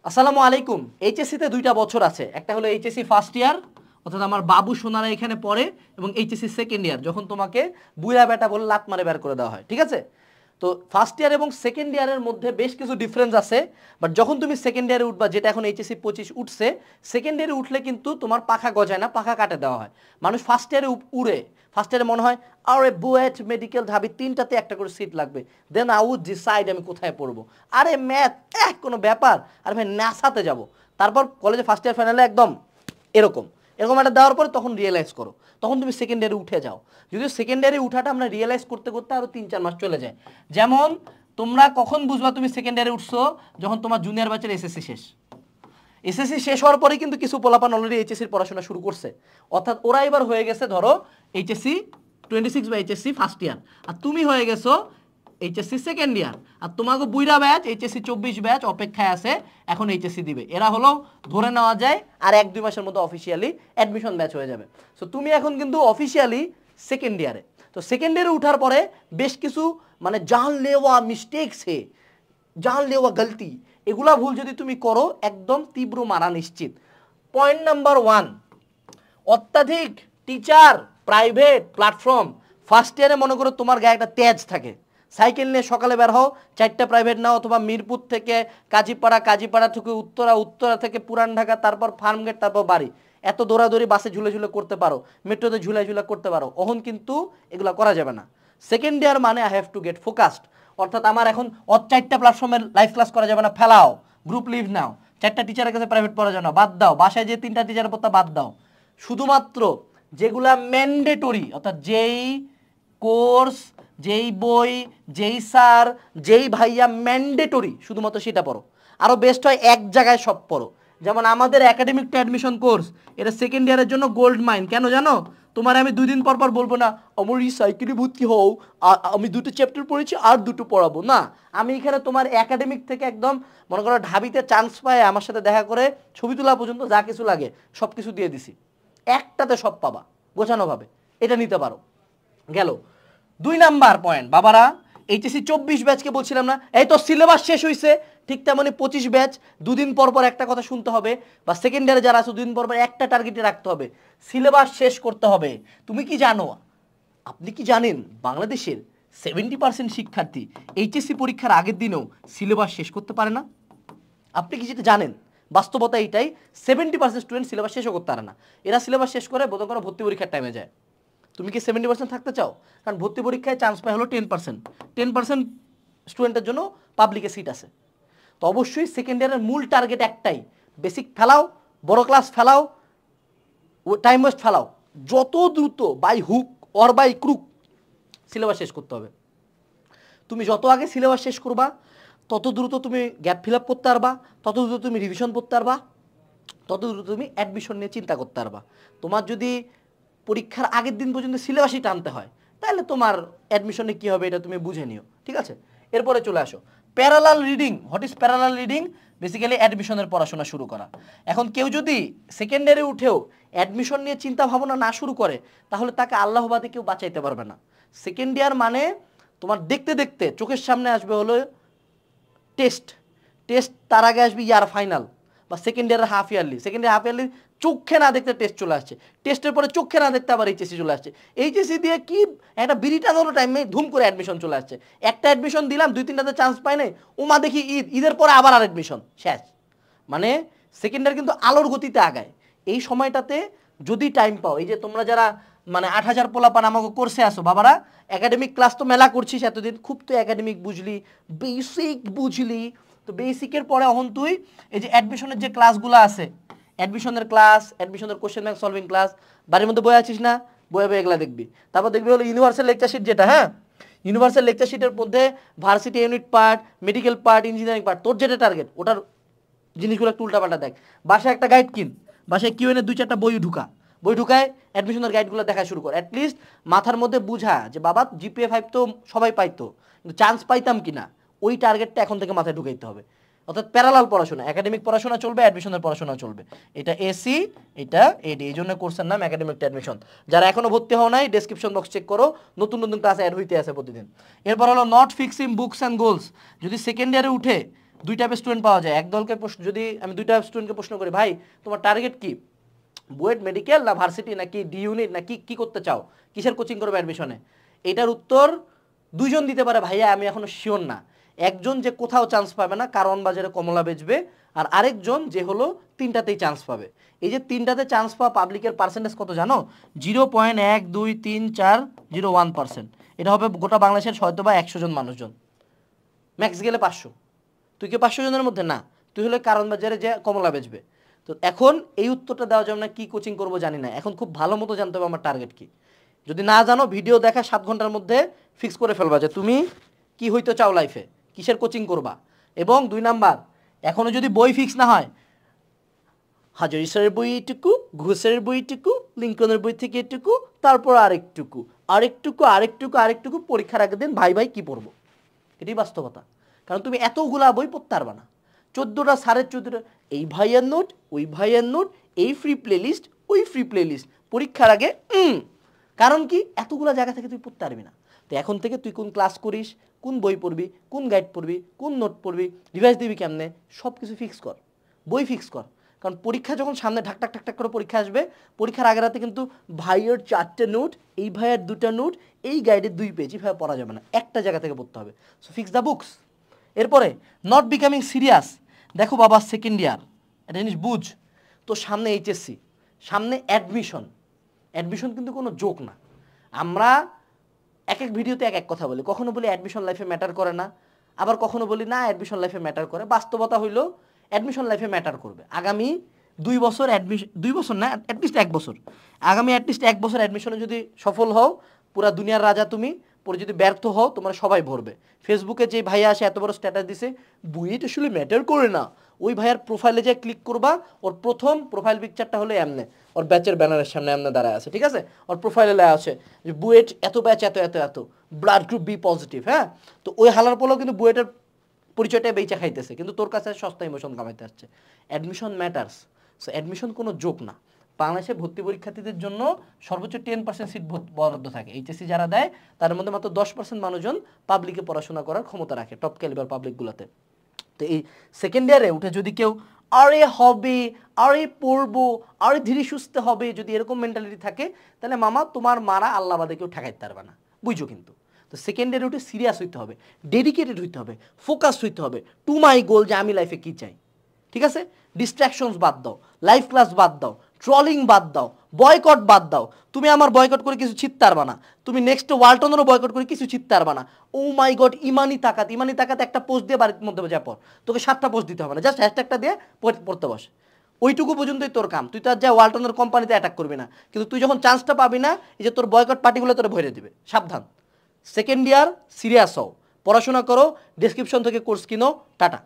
আসসালামু আলাইকুম। এইচএসসিতে দুইটা বছর আছে, একটা হলো এইচএসসি ফার্স্ট ইয়ার অর্থাৎ আমার বাবু সোনারা এখানে পড়ে, এবং এইচএসসি সেকেন্ড ইয়ার যখন তোমাকে বুইরা বেটা বলে লাত মারে বের করে দেওয়া হয়, ঠিক আছে? তো ফার্স্ট ইয়ার এবং সেকেন্ড ইয়ারের মধ্যে বেশ কিছু ডিফারেন্স আছে, বাট যখন তুমি সেকেন্ড ইয়ারে উঠবা, যেটা এখন এইচএসসি 25 উঠছে, সেকেন্ড ইয়ারে উঠলে কিন্তু তোমার পাখা গজায় না, পাখা কাটে দেওয়া হয়। মানুষ ফার্স্ট ইয়ারে উড়ে, ফার্স্ট ইয়ারে মনে হয় আরে বুয়েট মেডিকেল ঢাবি তিনটাতে একটা করে সিট লাগবে, দেন আই উড ডিসাইড আমি কোথায় পড়বো। আরে ম্যাথ কোনো ব্যাপার, আর ভাই নাসাতে যাব। তারপর কলেজে ফার্স্ট ইয়ার ফাইনালে একদম এরকম এরকম একটা দেওয়ার পরে তখন রিয়েলাইজ করো, তখন তুমি সেকেন্ড ইয়ারে উঠে যাও। যদিও সেকেন্ড ইয়ারে উঠাটা আমরা রিয়েলাইজ করতে করতে আরও 3-4 মাস চলে যায়। যেমন তোমরা কখন বুঝবা তুমি সেকেন্ড ইয়ারে উঠছো? যখন তোমার জুনিয়র ব্যাচের এসএসসি শেষ। এসএসসি শেষ হওয়ার পরে কিন্তু কিছু পোলাপান অলরেডি এইচএসসির পড়াশোনা শুরু করছে, অর্থাৎ ওরা এবার হয়ে গেছে ধরো এইচএসসি 26 বা এইচএসসি ফার্স্ট ইয়ার, আর তুমি হয়ে গেছো এইচএসসি সেকেন্ড ইয়ার, আর তোমাকে বুইরা ব্যাচ এইচএসসি 24 ব্যাচ অপেক্ষায় আছে, এখন এইচএসসি দিবে। এরা হলো ধরে নেওয়া যায় আর 1-2 মাসের মধ্যে অফিসিয়ালি অ্যাডমিশন ব্যাচ হয়ে যাবে। সো তুমি এখন কিন্তু অফিসিয়ালি সেকেন্ড ইয়ারে। তো সেকেন্ড ইয়ারে উঠার পরে বেশ কিছু মানে জানলেওয়া মিস্টেকস জানলেওয়া গলতি, এগুলা ভুল যদি তুমি করো একদম তীব্র মারা নিশ্চিত। পয়েন্ট নাম্বার 1, অত্যাধিক টিচার প্রাইভেট প্ল্যাটফর্ম। ফার্স্ট ইয়ারে মনে করো তোমার গায়ে একটা তেজ থাকে, সাইকেল নিয়ে সকালে বের হও, 4টা প্রাইভেট নাও, অথবা মিরপুর থেকে কাজীপাড়া থেকে উত্তরা থেকে পুরান ঢাকা, তারপর ফার্মগেট, তারপর বাড়ি, এত দৌড়াদৌড়ি বাসে ঝুলে ঝুলে করতে পারো, মেট্রোতে ঝুলে ঝুলে করতে পারো। ওহন কিন্তু এগুলো করা যাবে না। সেকেন্ড ইয়ার মানে I have to get focused, অর্থাৎ আমার এখন 4টা প্ল্যাটফর্মের লাইভ ক্লাস করা যাবে না, ফেলাও, গ্রুপ লিভ নাও, 4টা টিচারের কাছে প্রাইভেট পড়া যাবে না, বাদ দাও, বাসায় যে 3টা টিচারের পড়তে বাদ দাও। শুধুমাত্র যেগুলা ম্যান্ডেটরি, অর্থাৎ যেই কোর্স, যেই বই, যেই স্যার, যেই ভাইয়া ম্যান্ডেটরি, শুধুমাত্র সেটা পড়ো। আরও বেস্ট হয় এক জায়গায় সব পড়ো। যেমন আমাদের একাডেমিক টু অ্যাডমিশন কোর্স, এটা সেকেন্ড ইয়ারের জন্য গোল্ড মাইন। কেন জানো? তোমার আমি 2 দিন পর পর বলবো না আমার এই সাইকেলে ভর্তি হও, আমি 2টো চ্যাপ্টার পড়েছি আর 2টো পড়াবো না। আমি এখানে তোমার একাডেমিক থেকে একদম মনে করো ঢাবিতে চান্স পায় আমার সাথে দেখা করে ছবি তোলা পর্যন্ত যা কিছু লাগে সব কিছু দিয়ে দিছি, একটাতে সব পাবা গোছানোভাবে, এটা নিতে পারো। গেল 2 নাম্বার পয়েন্ট, বাবারা এইচএসসি 24 ব্যাচকে বলছিলাম না, এই তো সিলেবাস শেষ হয়েছে, ঠিক তেমনি 25 ব্যাচ 2 দিন পর পর একটা কথা শুনতে হবে, বা সেকেন্ড ইয়ারে যারা আছে 2 দিন পর পর একটা টার্গেটে রাখতে হবে, সিলেবাস শেষ করতে হবে। তুমি কি জানো, আপনি কি জানেন বাংলাদেশের 70% শিক্ষার্থী এইচএসসি পরীক্ষার আগের দিনেও সিলেবাস শেষ করতে পারে না? আপনি কি যেটা জানেন? বাস্তবতা এইটাই, 70% স্টুডেন্ট সিলেবাস শেষও করতে পারে না। এরা সিলেবাস শেষ করে বোধ করে ভর্তি পরীক্ষার টাইমে যায়। তুমি কি 70% থাকতে চাও? কারণ ভর্তি পরীক্ষায় চান্স পায় হলো 10%, 10% স্টুডেন্টের জন্য পাবলিকে সিট আছে। তো অবশ্যই সেকেন্ড ইয়ারের মূল টার্গেট একটাই, বেসিক ফেলাও, বড় ক্লাস ফেলাও, টাইম ওয়েস্ট ফেলাও, যত দ্রুত by hook or by crook syllabus শেষ করতে হবে। তুমি যত আগে সিলেবাস শেষ করবা তত দ্রুত তুমি গ্যাপ ফিল আপ করতে পারবা, তত দ্রুত তুমি রিভিশন করতে পারবা, তত দ্রুত তুমি অ্যাডমিশন নিয়ে চিন্তা করতে পারবা। তোমার যদি পরীক্ষার আগের দিন পর্যন্ত সিলেবাসই টানতে হয়, তাহলে তোমার অ্যাডমিশনে কী হবে এটা তুমি বুঝে নিও, ঠিক আছে? এরপরে চলে আসো parallel reading. What is parallel reading? Basically অ্যাডমিশনের পড়াশোনা শুরু করা। এখন কেউ যদি সেকেন্ড ইয়ারে উঠেও অ্যাডমিশন নিয়ে চিন্তা ভাবনা না শুরু করে, তাহলে তাকে আল্লাহবাদে কেউ বাঁচাইতে পারবে না। সেকেন্ড ইয়ার মানে তোমার দেখতে দেখতে চোখের সামনে আসবে হলো টেস্ট, তার আগে আসবে ইয়ার ফাইনাল বা সেকেন্ড ইয়ারের হাফ ইয়ারলি, চোখে না দেখতে টেস্ট চলে আসছে, টেস্টের পরে চোখে না দেখতে আবার এইচএসসি চলে আসছে, এইচএসসি দিয়ে কি একটা বিড়িটা ধরো টাইমে ধুম করে অ্যাডমিশন চলে আসছে। একটা অ্যাডমিশন দিলাম, 2-3টাতে চান্স পাই নাই, ওমা দেখি ঈদের পরে আবার আর অ্যাডমিশন শেষ। মানে সেকেন্ড ইয়ার কিন্তু আলোর গতিতে আগায়। এই সময়টাতে যদি টাইম পাও, এই যে তোমরা যারা মানে 8000 পোলাপান আমাকে কোর্সে আসো, বাবারা একাডেমিক ক্লাস তো মেলা করছিস এতদিন, খুব তো একাডেমিক বুঝলি, বেসিক বুঝলি, তো বেসিকের পরে এখন তুই এই যে অ্যাডমিশনের যে ক্লাসগুলো আছে, অ্যাডমিশনের ক্লাস, অ্যাডমিশনের কোশ্চেন ব্যাংক সলভিং ক্লাস, বাড়ির মধ্যে বই আছিস না, বই এগুলা দেখবি। তারপর দেখবি হলো ইউনিভার্সাল লেকচার শিট, যেটা হ্যাঁ ইউনিভার্সাল লেকচার শিটের মধ্যে varsity unit part, medical part, engineering part, তোর যেটা টার্গেট ওটার জিনিসগুলো একটু উল্টাপাল্টা দেখ। বাসায় একটা গাইড কিন, বাসায় কিউএনএ 2-4টা বই ঢুকায় অ্যাডমিশনের গাইডগুলো দেখা শুরু কর। অ্যাটলিস্ট মাথার মধ্যে বুঝা যে বাবা জিপিএ 5 তো সবাই পাইতো, কিন্তু চান্স পাইতাম কিনা, ওই টার্গেটটা এখন থেকে মাথায় ঢুকাইতে হবে। অর্থাৎ প্যারালাল পড়াশোনা, একাডেমিক পড়াশোনা চলবে, অ্যাডমিশনের পড়াশোনা চলবে। এটা এসি, এটা এডি, এই জন্য কোর্সের নাম একাডেমিক টু অ্যাডমিশন। যারা এখনো ভর্তি হও নাই, ডেসক্রিপশন বক্স চেক করো, নতুন নতুন ক্লাস অ্যাড হইতে আছে প্রতিদিন। এরপর হলো not fixing books and goals. যদি সেকেন্ড ইয়ারে উঠে দুই টাইপের স্টুডেন্ট পাওয়া যায়। এক দলকে যদি আমি দুইটা স্টুডেন্টকে প্রশ্ন করি, ভাই তোমার টার্গেট কি, বুয়েট মেডিকেল না ভার্সিটি নাকি ডি ইউনিট নাকি কি করতে চাও, কিসের কোচিং করবে অ্যাডমিশনে? এটার উত্তর দুইজন দিতে পারে, ভাইয়া আমি এখনো শিওর না। একজন যে কোথাও চান্স পাবে না, কারণ বাজারে কমলা বেচবে, আর আরেকজন যে হলো তিনটাতেই চান্স পাবে। এই যে তিনটাতে চান্স পাওয়া পাবলিকের পার্সেন্টেজ কত জানো? 0.123401%। এটা হবে গোটা বাংলাদেশের হয়তো বা 100 জন মানুষজন, ম্যাক্স গেলে 500। তুই কি 500 জনের মধ্যে না? তুই হলে কারণ বাজারে যে কমলা বেচবে। তো এখন এই উত্তরটা দেওয়া যাবে না, কি কোচিং করবো জানি না। এখন খুব ভালো মতো জানতে হবে আমার টার্গেট কি। যদি না জানো, ভিডিও দেখা 7 ঘন্টার মধ্যে ফিক্স করে ফেলবা যে তুমি কি হইতে চাও লাইফে, কিসের কোচিং করবা। এবং 2 নাম্বার, এখনও যদি বই ফিক্স না হয়, হাজারি স্যারের বই এইটুকু, ঘোষের বই এইটুকু, লিঙ্কনের বই থেকে এটুকু, তারপর আরেকটুকু আরেকটুকু আরেকটুকু আরেকটুকু, পরীক্ষার আগের দিন ভাই কি পড়বো। এটাই বাস্তবতা। কারণ তুমি এতগুলা বই পড়তে পারবা না। 14টা 14.5টা এই ভাইয়ের নোট, ওই ভাইয়ের নোট, এই ফ্রি প্লেলিস্ট, ওই ফ্রি প্লেলিস্ট, পরীক্ষার আগে কারণ কি এতগুলা জায়গা থেকে তুই পড়তে পারবি না। তো এখন থেকে তুই কোন ক্লাস করিস, কোন বই পড়বি, কোন গাইড পড়বি, কোন নোট পড়বি, রিভাইজ দিবি কেমনে, সব কিছু ফিক্স কর, বই ফিক্স কর। কারণ পরীক্ষা যখন সামনে ঢাক ঢাক ঢাক ঢাক করে পরীক্ষা আসবে, পরীক্ষার আগের রাতে কিন্তু ভাইয়ের 4টে নোট, এই ভাইয়ের 2টা নোট, এই গাইডের 2 পেজ, এইভাবে পড়া যাবে না, একটা জায়গা থেকে পড়তে হবে। So fix the books. এরপরে নট বিকামিং সিরিয়াস। দেখো বাবা, সেকেন্ড ইয়ার একটা জিনিস বুঝ, তো সামনে এইচএসসি, সামনে অ্যাডমিশন। অ্যাডমিশন কিন্তু কোনো জোক না। আমরা এক এক ভিডিওতে এক এক কথা বলি, কখনো বলি অ্যাডমিশন লাইফে ম্যাটার করে না, আবার কখনো বলি না অ্যাডমিশন লাইফে ম্যাটার করে। বাস্তবতা হইলো অ্যাডমিশন লাইফে ম্যাটার করবে। আগামী 2 বছর অ্যাডমিশন, 2 বছর না, অ্যাটলিস্ট 1 বছর, আগামী অ্যাটলিস্ট 1 বছর অ্যাডমিশনে যদি সফল হও, পুরা দুনিয়ার রাজা তুমি। পরে যদি ব্যর্থ হও, তোমার সবাই ভরবে। ফেসবুকে যে ভাইয়া আসে এত বড় স্ট্যাটাস দিছে, বুয়েট আসলে ম্যাটার করে না, ওই ভাইয়ার প্রোফাইলে যে ক্লিক করবা, ওর প্রথম প্রোফাইল পিকচারটা হলো এমনে, ওর ব্যাচের ব্যানারের সামনে এমনে দাঁড়ায় আছে, ঠিক আছে? ওর প্রোফাইলে লেখা আছে যে বুয়েট এত ব্যাচ, এত এত এত, ব্লাড গ্রুপ বি পজিটিভ। হ্যাঁ, তো ওই হালার পোলাও কিন্তু বুয়েটের পরিচয়টা বেচা খাইতেছে, কিন্তু তোর কাছে সস্তা ইমোশন কামাইতে আসছে। Admission matters. সো অ্যাডমিশন কোনো জোক না। বাংলাদেশে ভর্তি পরীক্ষার্থীদের জন্য সর্বোচ্চ 10% সিট বরাদ্দ থাকে। এইচএসসি যারা দেয় তার মধ্যে মাত্র 10% মানুষজন পাবলিকে পড়াশোনা করার ক্ষমতা রাখে, টপ ক্যালিবার পাবলিকগুলোতে। তো এই সেকেন্ড ইয়ারে উঠে যদি কেউ আরে হবে, আরে পড়বো, আরে ধীরে সুস্থ হবে, যদি এরকম মেন্টালিটি থাকে, তাহলে মামা তোমার মারা আল্লাহ বাদে কেউ ঠেকাইতে পারবে না, বুঝছো? কিন্তু তো সেকেন্ড ইয়ারে উঠে সিরিয়াস হইতে হবে, ডেডিকেটেড হইতে হবে, ফোকাসড হইতে হবে, টু মাই গোল, যে আমি লাইফে কী চাই। ঠিক আছে? ডিস্ট্র্যাকশনস বাদ দাও, লাইভ ক্লাস বাদ দাও, ট্রলিং বাদ দাও, বয়কট বাদ দাও। তুমি আমার বয়কট করে কিছু ছিটতে পারবা না, তুমি নেক্সট ওয়ালটনেরও বয়কট করে কিছু ছিটতে পারবা না। ও মাই গড, ইমানি তাকাত, ইমানি তাকাত একটা পোস্ট দিয়ে বাড়ির মধ্যে যা পর, তোকে 7টা পোস্ট দিতে হবে না, জাস্ট হ্যাশট্যাগটা দিয়ে পড়তে বস। ওইটুকু পর্যন্তই তোর কাম। তুই তো আর যা ওয়ালটনের কোম্পানিতে অ্যাটাক করবি না, কিন্তু তুই যখন চান্সটা পাবি না, এই যে তোর বয়কট পার্টিগুলো তোর ভরে দিবে। সাবধান। সেকেন্ড ইয়ার সিরিয়াস হও, পড়াশোনা করো, ডেসক্রিপশন থেকে কোর্স কিনো। টাটা।